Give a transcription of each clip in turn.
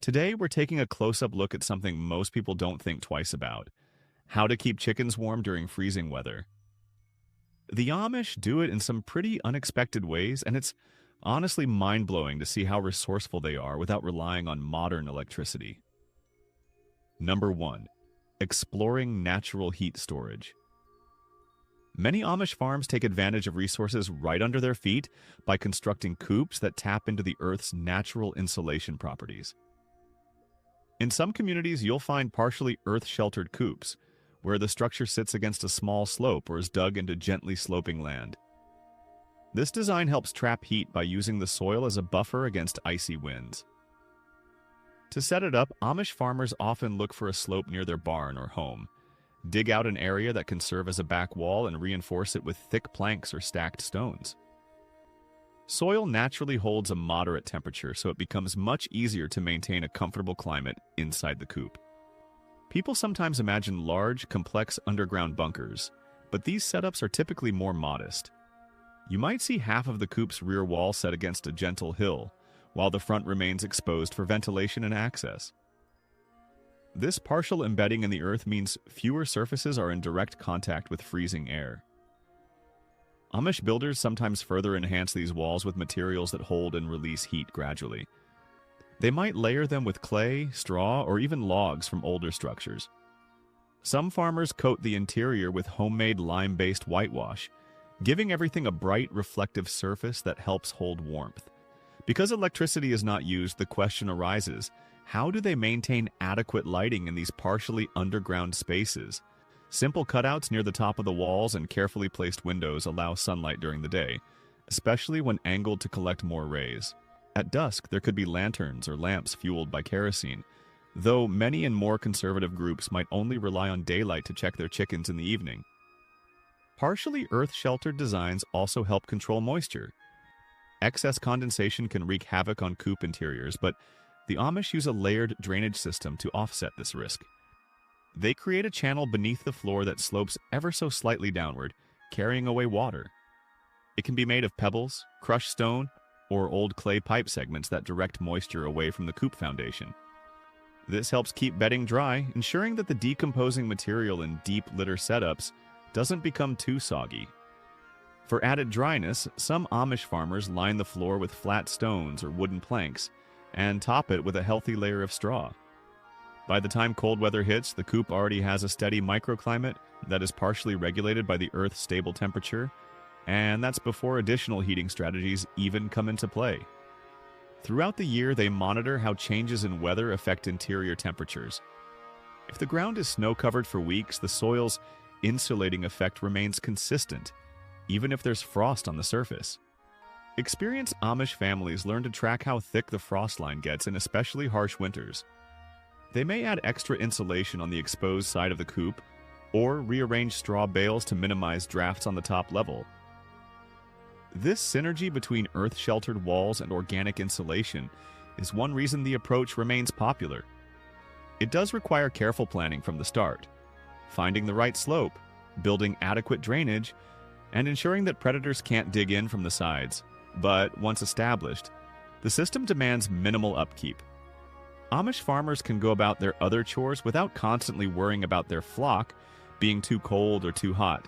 Today, we're taking a close-up look at something most people don't think twice about: how to keep chickens warm during freezing weather. The Amish do it in some pretty unexpected ways, and it's honestly mind-blowing to see how resourceful they are without relying on modern electricity. Number 1. Exploring natural heat storage. Many Amish farms take advantage of resources right under their feet by constructing coops that tap into the Earth's natural insulation properties. In some communities, you'll find partially earth-sheltered coops, where the structure sits against a small slope or is dug into gently sloping land. This design helps trap heat by using the soil as a buffer against icy winds. To set it up, Amish farmers often look for a slope near their barn or home, dig out an area that can serve as a back wall, and reinforce it with thick planks or stacked stones. Soil naturally holds a moderate temperature, so it becomes much easier to maintain a comfortable climate inside the coop. People sometimes imagine large, complex underground bunkers, but these setups are typically more modest. You might see half of the coop's rear wall set against a gentle hill, while the front remains exposed for ventilation and access. This partial embedding in the earth means fewer surfaces are in direct contact with freezing air. Amish builders sometimes further enhance these walls with materials that hold and release heat gradually. They might layer them with clay, straw, or even logs from older structures. Some farmers coat the interior with homemade lime-based whitewash, giving everything a bright, reflective surface that helps hold warmth. Because electricity is not used, the question arises: how do they maintain adequate lighting in these partially underground spaces? Simple cutouts near the top of the walls and carefully placed windows allow sunlight during the day, especially when angled to collect more rays. At dusk, there could be lanterns or lamps fueled by kerosene, though many and more conservative groups might only rely on daylight to check their chickens in the evening. Partially earth-sheltered designs also help control moisture. Excess condensation can wreak havoc on coop interiors, but the Amish use a layered drainage system to offset this risk. They create a channel beneath the floor that slopes ever so slightly downward, carrying away water. It can be made of pebbles, crushed stone, or old clay pipe segments that direct moisture away from the coop foundation. This helps keep bedding dry, ensuring that the decomposing material in deep litter setups doesn't become too soggy. For added dryness, some Amish farmers line the floor with flat stones or wooden planks and top it with a healthy layer of straw. By the time cold weather hits, the coop already has a steady microclimate that is partially regulated by the Earth's stable temperature, and that's before additional heating strategies even come into play. Throughout the year, they monitor how changes in weather affect interior temperatures. If the ground is snow-covered for weeks, the soil's insulating effect remains consistent, even if there's frost on the surface. Experienced Amish families learn to track how thick the frost line gets in especially harsh winters. They may add extra insulation on the exposed side of the coop, or rearrange straw bales to minimize drafts on the top level. This synergy between earth-sheltered walls and organic insulation is one reason the approach remains popular. It does require careful planning from the start, finding the right slope, building adequate drainage, and ensuring that predators can't dig in from the sides. But once established, the system demands minimal upkeep. Amish farmers can go about their other chores without constantly worrying about their flock being too cold or too hot.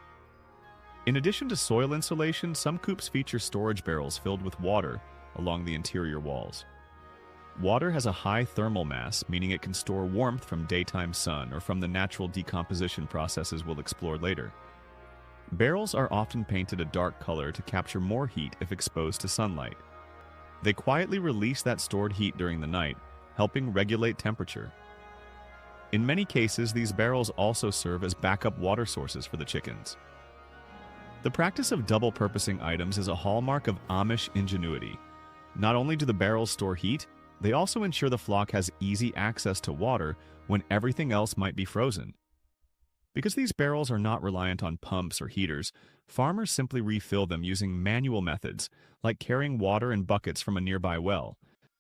In addition to soil insulation, some coops feature storage barrels filled with water along the interior walls. Water has a high thermal mass, meaning it can store warmth from daytime sun or from the natural decomposition processes we'll explore later. Barrels are often painted a dark color to capture more heat if exposed to sunlight. They quietly release that stored heat during the night, helping regulate temperature. In many cases, these barrels also serve as backup water sources for the chickens. The practice of double-purposing items is a hallmark of Amish ingenuity. Not only do the barrels store heat, they also ensure the flock has easy access to water when everything else might be frozen. Because these barrels are not reliant on pumps or heaters, farmers simply refill them using manual methods, like carrying water in buckets from a nearby well.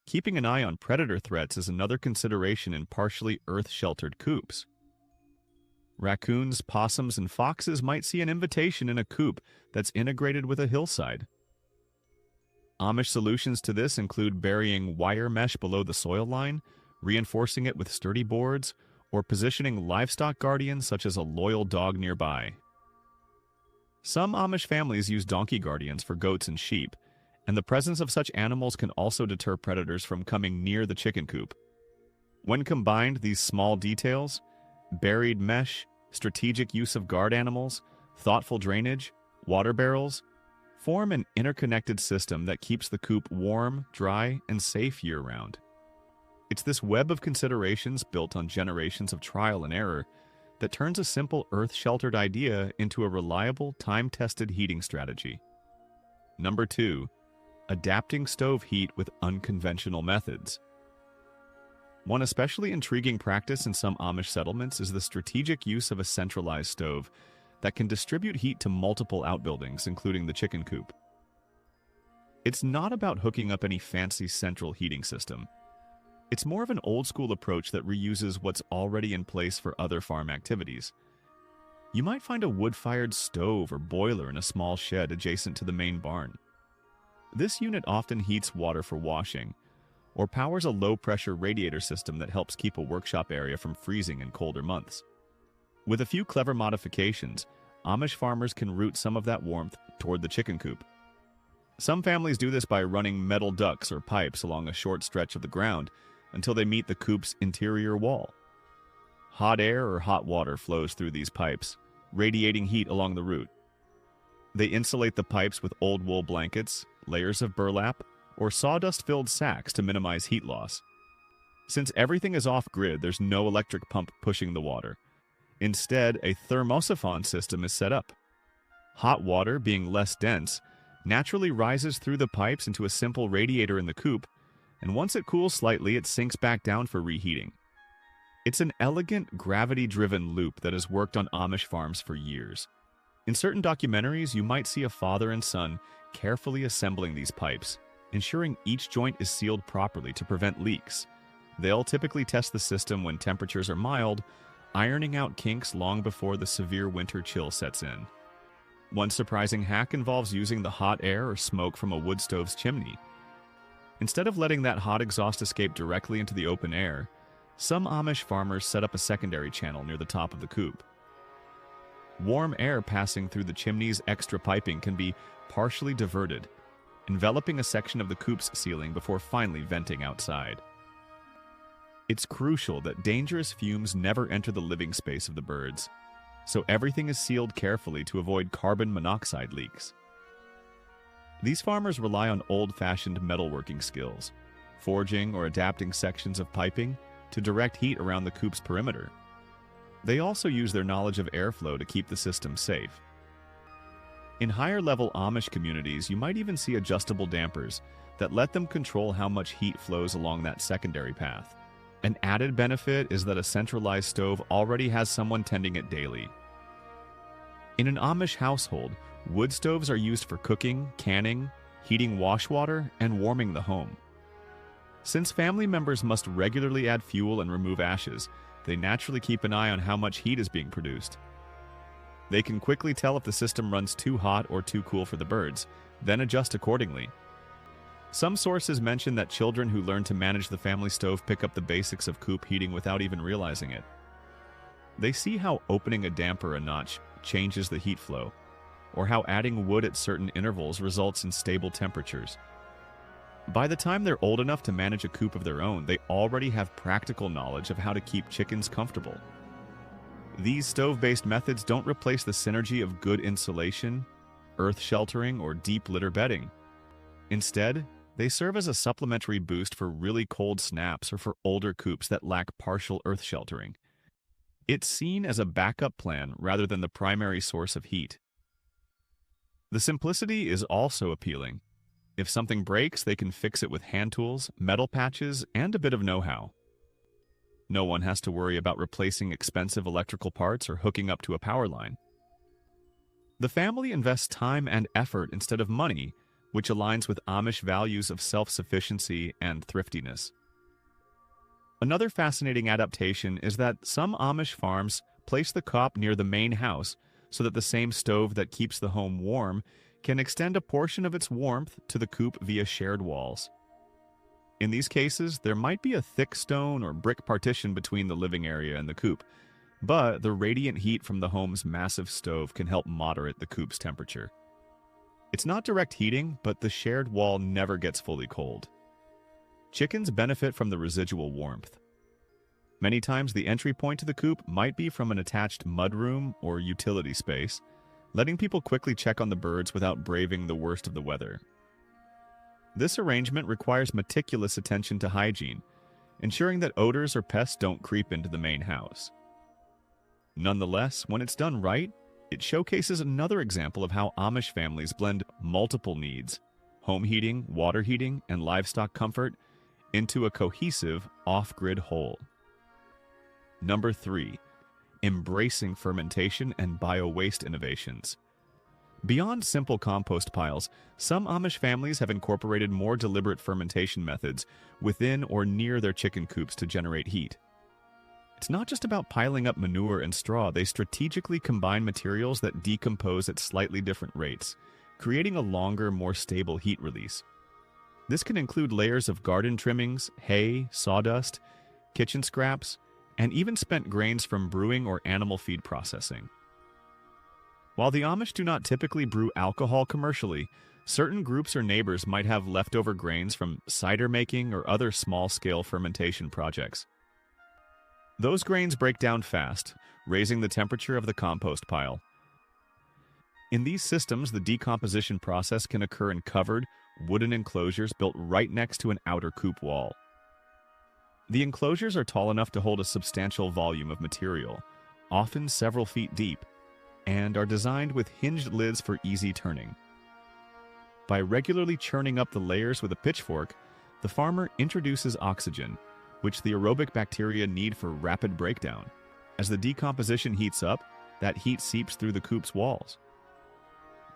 Keeping an eye on predator threats is another consideration in partially earth-sheltered coops. Raccoons, possums, and foxes might see an invitation in a coop that's integrated with a hillside. Amish solutions to this include burying wire mesh below the soil line, reinforcing it with sturdy boards, or positioning livestock guardians such as a loyal dog nearby. Some Amish families use donkey guardians for goats and sheep, and the presence of such animals can also deter predators from coming near the chicken coop. When combined, these small details, buried mesh, strategic use of guard animals, thoughtful drainage, water barrels, form an interconnected system that keeps the coop warm, dry, and safe year-round. It's this web of considerations built on generations of trial and error that turns a simple earth-sheltered idea into a reliable, time-tested heating strategy. Number 2. Adapting stove heat with unconventional methods. One especially intriguing practice in some Amish settlements is the strategic use of a centralized stove that can distribute heat to multiple outbuildings, including the chicken coop. It's not about hooking up any fancy central heating system. It's more of an old-school approach that reuses what's already in place for other farm activities. You might find a wood-fired stove or boiler in a small shed adjacent to the main barn. This unit often heats water for washing, or powers a low-pressure radiator system that helps keep a workshop area from freezing in colder months. With a few clever modifications, Amish farmers can route some of that warmth toward the chicken coop. Some families do this by running metal ducts or pipes along a short stretch of the ground until they meet the coop's interior wall. Hot air or hot water flows through these pipes, radiating heat along the route. They insulate the pipes with old wool blankets, layers of burlap, or sawdust-filled sacks to minimize heat loss. Since everything is off-grid, there's no electric pump pushing the water. Instead, a thermosiphon system is set up. Hot water, being less dense, naturally rises through the pipes into a simple radiator in the coop, and once it cools slightly, it sinks back down for reheating. It's an elegant, gravity-driven loop that has worked on Amish farms for years. In certain documentaries, you might see a father and son carefully assembling these pipes, ensuring each joint is sealed properly to prevent leaks. They'll typically test the system when temperatures are mild, ironing out kinks long before the severe winter chill sets in. One surprising hack involves using the hot air or smoke from a wood stove's chimney. Instead of letting that hot exhaust escape directly into the open air, some Amish farmers set up a secondary channel near the top of the coop. Warm air passing through the chimney's extra piping can be partially diverted, enveloping a section of the coop's ceiling before finally venting outside. It's crucial that dangerous fumes never enter the living space of the birds, so everything is sealed carefully to avoid carbon monoxide leaks. These farmers rely on old-fashioned metalworking skills, forging or adapting sections of piping to direct heat around the coop's perimeter. They also use their knowledge of airflow to keep the system safe. In higher-level Amish communities, you might even see adjustable dampers that let them control how much heat flows along that secondary path. An added benefit is that a centralized stove already has someone tending it daily. In an Amish household, wood stoves are used for cooking, canning, heating wash water, and warming the home. Since family members must regularly add fuel and remove ashes, they naturally keep an eye on how much heat is being produced. They can quickly tell if the system runs too hot or too cool for the birds, then adjust accordingly. Some sources mention that children who learn to manage the family stove pick up the basics of coop heating without even realizing it. They see how opening a damper a notch changes the heat flow, or how adding wood at certain intervals results in stable temperatures. By the time they're old enough to manage a coop of their own, they already have practical knowledge of how to keep chickens comfortable. These stove-based methods don't replace the synergy of good insulation, earth sheltering, or deep litter bedding. Instead, they serve as a supplementary boost for really cold snaps or for older coops that lack partial earth sheltering. It's seen as a backup plan rather than the primary source of heat. The simplicity is also appealing. If something breaks, they can fix it with hand tools, metal patches, and a bit of know-how. No one has to worry about replacing expensive electrical parts or hooking up to a power line. The family invests time and effort instead of money, which aligns with Amish values of self-sufficiency and thriftiness. Another fascinating adaptation is that some Amish farms place the coop near the main house so that the same stove that keeps the home warm can extend a portion of its warmth to the coop via shared walls. In these cases, there might be a thick stone or brick partition between the living area and the coop, but the radiant heat from the home's massive stove can help moderate the coop's temperature. It's not direct heating, but the shared wall never gets fully cold. Chickens benefit from the residual warmth. Many times the entry point to the coop might be from an attached mudroom or utility space, letting people quickly check on the birds without braving the worst of the weather. This arrangement requires meticulous attention to hygiene, ensuring that odors or pests don't creep into the main house. Nonetheless, when it's done right, it showcases another example of how Amish families blend multiple needs, home heating, water heating, and livestock comfort, into a cohesive, off-grid whole. Number 3. Embracing fermentation and bio-waste innovations. Beyond simple compost piles, some Amish families have incorporated more deliberate fermentation methods within or near their chicken coops to generate heat. It's not just about piling up manure and straw. They strategically combine materials that decompose at slightly different rates, creating a longer, more stable heat release. This can include layers of garden trimmings, hay, sawdust, kitchen scraps, and even spent grains from brewing or animal feed processing. While the Amish do not typically brew alcohol commercially, certain groups or neighbors might have leftover grains from cider making or other small-scale fermentation projects. Those grains break down fast, raising the temperature of the compost pile. In these systems, the decomposition process can occur in covered, wooden enclosures built right next to an outer coop wall. The enclosures are tall enough to hold a substantial volume of material, often several feet deep, and are designed with hinged lids for easy turning. By regularly churning up the layers with a pitchfork, the farmer introduces oxygen, which the aerobic bacteria need for rapid breakdown. As the decomposition heats up, that heat seeps through the coop's walls.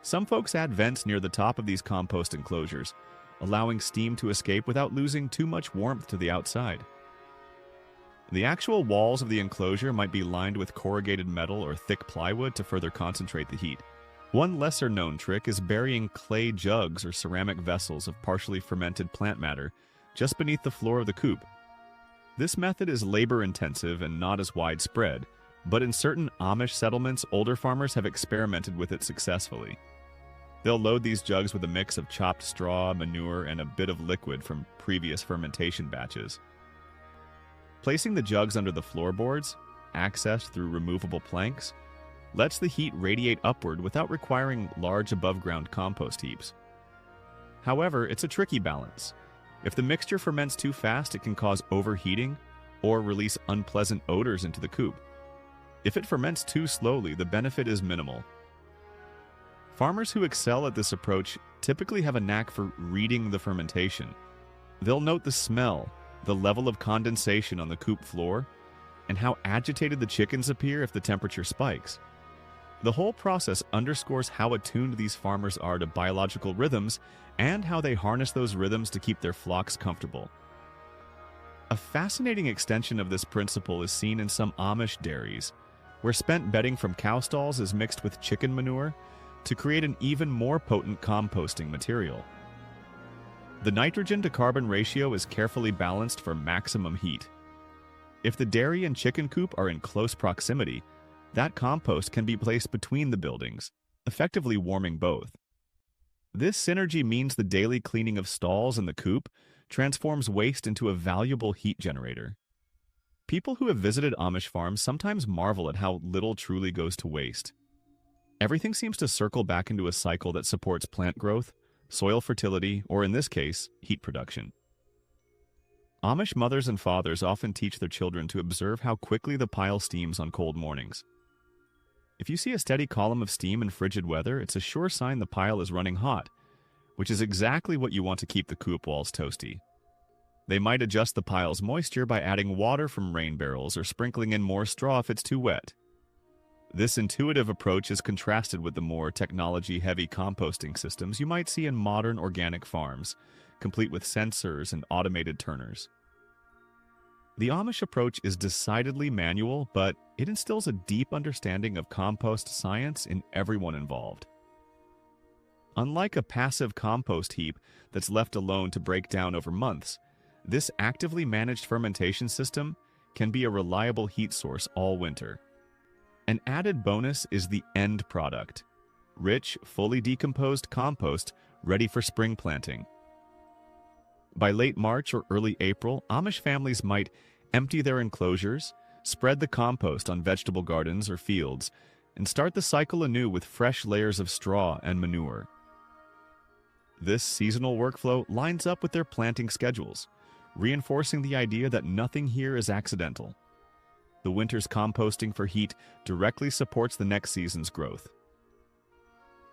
Some folks add vents near the top of these compost enclosures, allowing steam to escape without losing too much warmth to the outside. The actual walls of the enclosure might be lined with corrugated metal or thick plywood to further concentrate the heat. One lesser-known trick is burying clay jugs or ceramic vessels of partially fermented plant matter just beneath the floor of the coop. This method is labor-intensive and not as widespread, but in certain Amish settlements, older farmers have experimented with it successfully. They'll load these jugs with a mix of chopped straw, manure, and a bit of liquid from previous fermentation batches. Placing the jugs under the floorboards, accessed through removable planks, lets the heat radiate upward without requiring large above-ground compost heaps. However, it's a tricky balance. If the mixture ferments too fast, it can cause overheating or release unpleasant odors into the coop. If it ferments too slowly, the benefit is minimal. Farmers who excel at this approach typically have a knack for reading the fermentation. They'll note the smell, the level of condensation on the coop floor, and how agitated the chickens appear if the temperature spikes. The whole process underscores how attuned these farmers are to biological rhythms and how they harness those rhythms to keep their flocks comfortable. A fascinating extension of this principle is seen in some Amish dairies, where spent bedding from cow stalls is mixed with chicken manure to create an even more potent composting material. The nitrogen to carbon ratio is carefully balanced for maximum heat. If the dairy and chicken coop are in close proximity, that compost can be placed between the buildings, effectively warming both. This synergy means the daily cleaning of stalls and the coop transforms waste into a valuable heat generator. People who have visited Amish farms sometimes marvel at how little truly goes to waste. Everything seems to circle back into a cycle that supports plant growth, soil fertility, or in this case, heat production. Amish mothers and fathers often teach their children to observe how quickly the pile steams on cold mornings. If you see a steady column of steam in frigid weather, it's a sure sign the pile is running hot, which is exactly what you want to keep the coop walls toasty. They might adjust the pile's moisture by adding water from rain barrels or sprinkling in more straw if it's too wet. This intuitive approach is contrasted with the more technology-heavy composting systems you might see in modern organic farms, complete with sensors and automated turners. The Amish approach is decidedly manual, but it instills a deep understanding of compost science in everyone involved. Unlike a passive compost heap that's left alone to break down over months, This actively managed fermentation system can be a reliable heat source all winter. An added bonus is the end product: rich, fully decomposed compost ready for spring planting. By late March or early April, Amish families might empty their enclosures, spread the compost on vegetable gardens or fields, and start the cycle anew with fresh layers of straw and manure. This seasonal workflow lines up with their planting schedules, reinforcing the idea that nothing here is accidental. The winter's composting for heat directly supports the next season's growth.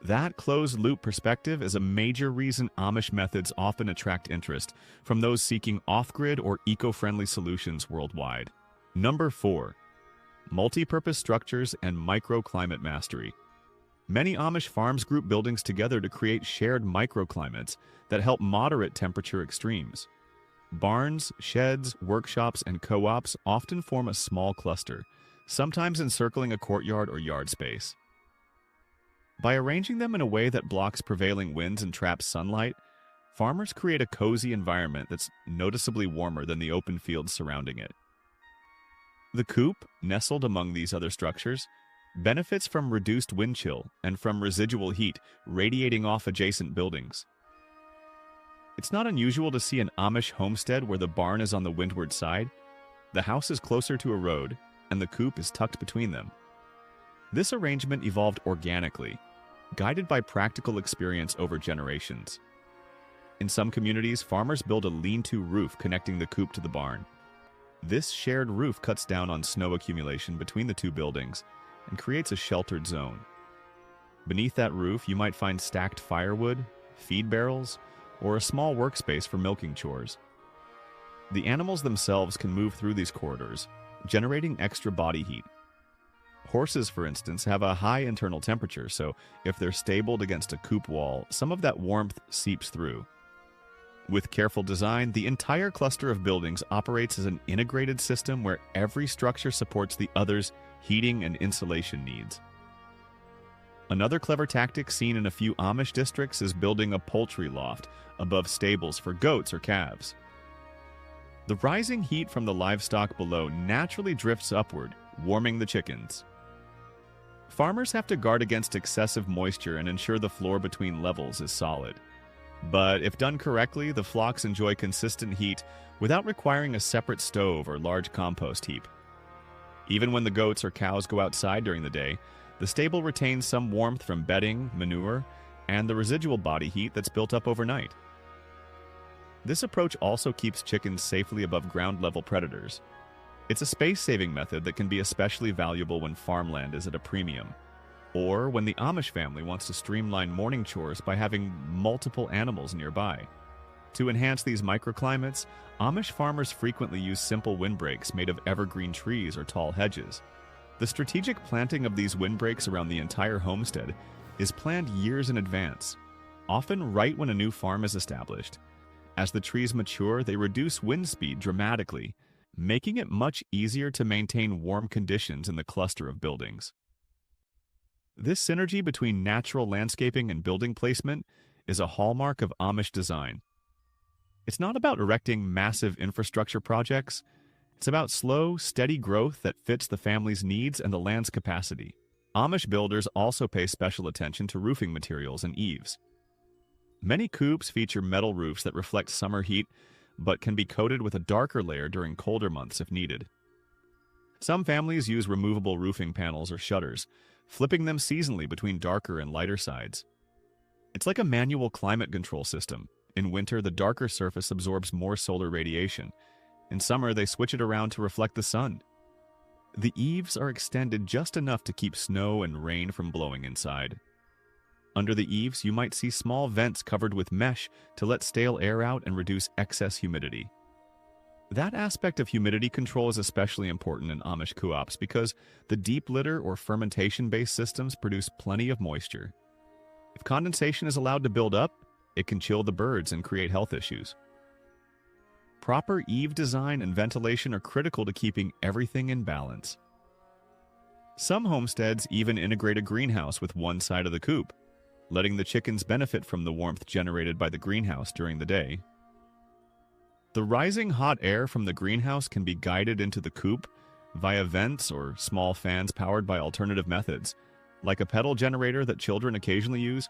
That closed-loop perspective is a major reason Amish methods often attract interest from those seeking off-grid or eco-friendly solutions worldwide. Number 4. Multi-purpose structures and microclimate mastery. Many Amish farms group buildings together to create shared microclimates that help moderate temperature extremes. Barns, sheds, workshops, and co-ops often form a small cluster, sometimes encircling a courtyard or yard space. By arranging them in a way that blocks prevailing winds and traps sunlight, farmers create a cozy environment that's noticeably warmer than the open fields surrounding it. The coop, nestled among these other structures, benefits from reduced wind chill and from residual heat radiating off adjacent buildings. It's not unusual to see an Amish homestead where the barn is on the windward side, the house is closer to a road, and the coop is tucked between them. This arrangement evolved organically, guided by practical experience over generations. In some communities, farmers build a lean-to roof connecting the coop to the barn. This shared roof cuts down on snow accumulation between the two buildings and creates a sheltered zone. Beneath that roof, you might find stacked firewood, feed barrels, or a small workspace for milking chores. The animals themselves can move through these corridors, generating extra body heat. Horses, for instance, have a high internal temperature, so if they're stabled against a coop wall, some of that warmth seeps through. With careful design, the entire cluster of buildings operates as an integrated system where every structure supports the other's heating and insulation needs. Another clever tactic seen in a few Amish districts is building a poultry loft above stables for goats or calves. The rising heat from the livestock below naturally drifts upward, warming the chickens. Farmers have to guard against excessive moisture and ensure the floor between levels is solid. But if done correctly, the flocks enjoy consistent heat without requiring a separate stove or large compost heap. Even when the goats or cows go outside during the day, the stable retains some warmth from bedding, manure, and the residual body heat that's built up overnight. This approach also keeps chickens safely above ground-level predators. It's a space-saving method that can be especially valuable when farmland is at a premium, or when the Amish family wants to streamline morning chores by having multiple animals nearby. To enhance these microclimates, Amish farmers frequently use simple windbreaks made of evergreen trees or tall hedges. The strategic planting of these windbreaks around the entire homestead is planned years in advance, often right when a new farm is established. As the trees mature, they reduce wind speed dramatically, making it much easier to maintain warm conditions in the cluster of buildings. This synergy between natural landscaping and building placement is a hallmark of Amish design. It's not about erecting massive infrastructure projects. It's about slow, steady growth that fits the family's needs and the land's capacity. Amish builders also pay special attention to roofing materials and eaves. Many coops feature metal roofs that reflect summer heat, but can be coated with a darker layer during colder months if needed. Some families use removable roofing panels or shutters, flipping them seasonally between darker and lighter sides. It's like a manual climate control system. In winter, the darker surface absorbs more solar radiation. In summer, they switch it around to reflect the sun. The eaves are extended just enough to keep snow and rain from blowing inside. Under the eaves, you might see small vents covered with mesh to let stale air out and reduce excess humidity. That aspect of humidity control is especially important in Amish co-ops because the deep litter or fermentation-based systems produce plenty of moisture. If condensation is allowed to build up, it can chill the birds and create health issues. Proper eave design and ventilation are critical to keeping everything in balance. Some homesteads even integrate a greenhouse with one side of the coop, letting the chickens benefit from the warmth generated by the greenhouse during the day. The rising hot air from the greenhouse can be guided into the coop via vents or small fans powered by alternative methods, like a pedal generator that children occasionally use,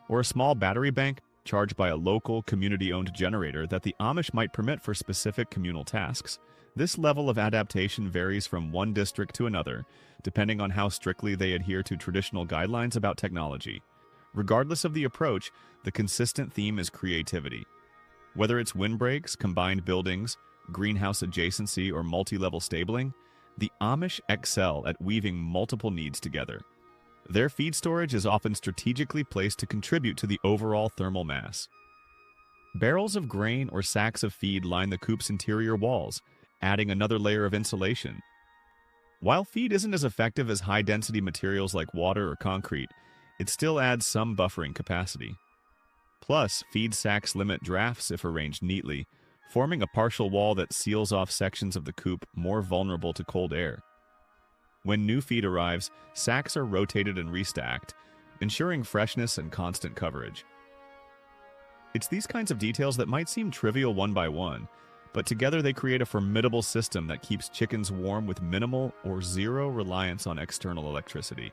or a small battery bank charged by a local, community-owned generator that the Amish might permit for specific communal tasks. This level of adaptation varies from one district to another, depending on how strictly they adhere to traditional guidelines about technology. Regardless of the approach, the consistent theme is creativity. Whether it's windbreaks, combined buildings, greenhouse adjacency, or multi-level stabling, the Amish excel at weaving multiple needs together. Their feed storage is often strategically placed to contribute to the overall thermal mass. Barrels of grain or sacks of feed line the coop's interior walls, adding another layer of insulation. While feed isn't as effective as high-density materials like water or concrete, it still adds some buffering capacity. Plus, feed sacks limit drafts if arranged neatly, forming a partial wall that seals off sections of the coop more vulnerable to cold air. When new feed arrives, sacks are rotated and restacked, ensuring freshness and constant coverage. It's these kinds of details that might seem trivial one by one, but together they create a formidable system that keeps chickens warm with minimal or zero reliance on external electricity.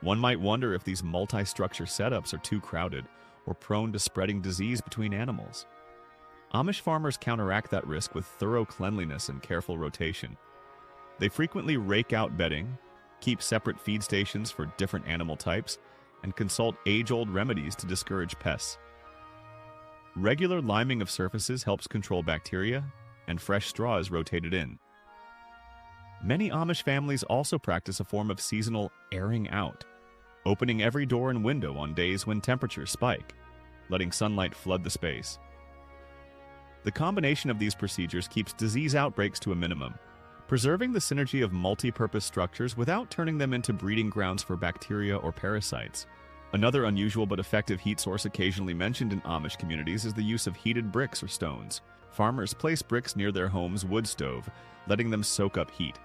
One might wonder if these multi-structure setups are too crowded or prone to spreading disease between animals. Amish farmers counteract that risk with thorough cleanliness and careful rotation. They frequently rake out bedding, keep separate feed stations for different animal types, and consult age-old remedies to discourage pests. Regular liming of surfaces helps control bacteria, and fresh straw is rotated in. Many Amish families also practice a form of seasonal airing out, opening every door and window on days when temperatures spike, letting sunlight flood the space. The combination of these procedures keeps disease outbreaks to a minimum, preserving the synergy of multi-purpose structures without turning them into breeding grounds for bacteria or parasites. Another unusual but effective heat source occasionally mentioned in Amish communities is the use of heated bricks or stones. Farmers place bricks near their home's wood stove, letting them soak up heat.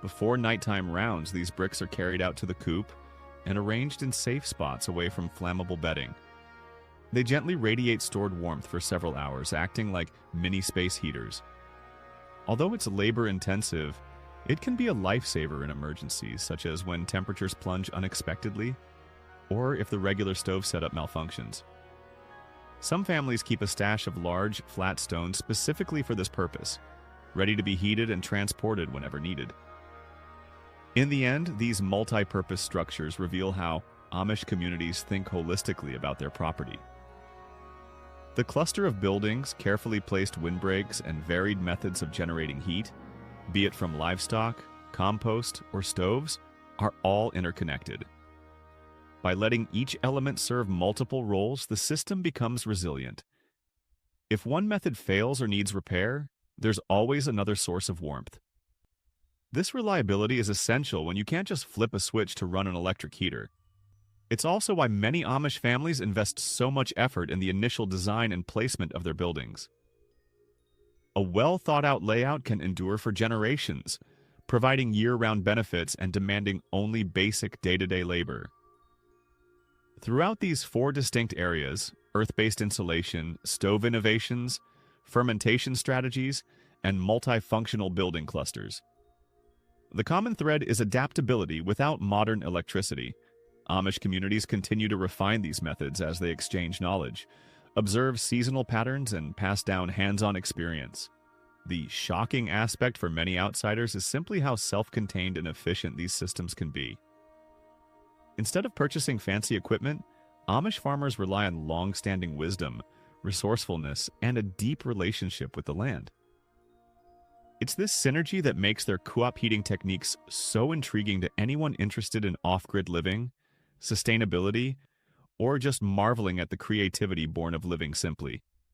Before nighttime rounds, these bricks are carried out to the coop and arranged in safe spots away from flammable bedding. They gently radiate stored warmth for several hours, acting like mini space heaters. Although it's labor-intensive, it can be a lifesaver in emergencies, such as when temperatures plunge unexpectedly, or if the regular stove setup malfunctions. Some families keep a stash of large, flat stones specifically for this purpose, ready to be heated and transported whenever needed. In the end, these multi-purpose structures reveal how Amish communities think holistically about their property. The cluster of buildings, carefully placed windbreaks, and varied methods of generating heat, be it from livestock, compost, or stoves, are all interconnected. By letting each element serve multiple roles, the system becomes resilient. If one method fails or needs repair, there's always another source of warmth. This reliability is essential when you can't just flip a switch to run an electric heater. It's also why many Amish families invest so much effort in the initial design and placement of their buildings. A well-thought-out layout can endure for generations, providing year-round benefits and demanding only basic day-to-day labor. Throughout these 4 distinct areas, earth-based insulation, stove innovations, fermentation strategies, and multifunctional building clusters, the common thread is adaptability without modern electricity. Amish communities continue to refine these methods as they exchange knowledge, observe seasonal patterns, and pass down hands-on experience. The shocking aspect for many outsiders is simply how self-contained and efficient these systems can be. Instead of purchasing fancy equipment, Amish farmers rely on long-standing wisdom, resourcefulness, and a deep relationship with the land. It's this synergy that makes their co-op heating techniques so intriguing to anyone interested in off-grid living, sustainability, or just marveling at the creativity born of living simply.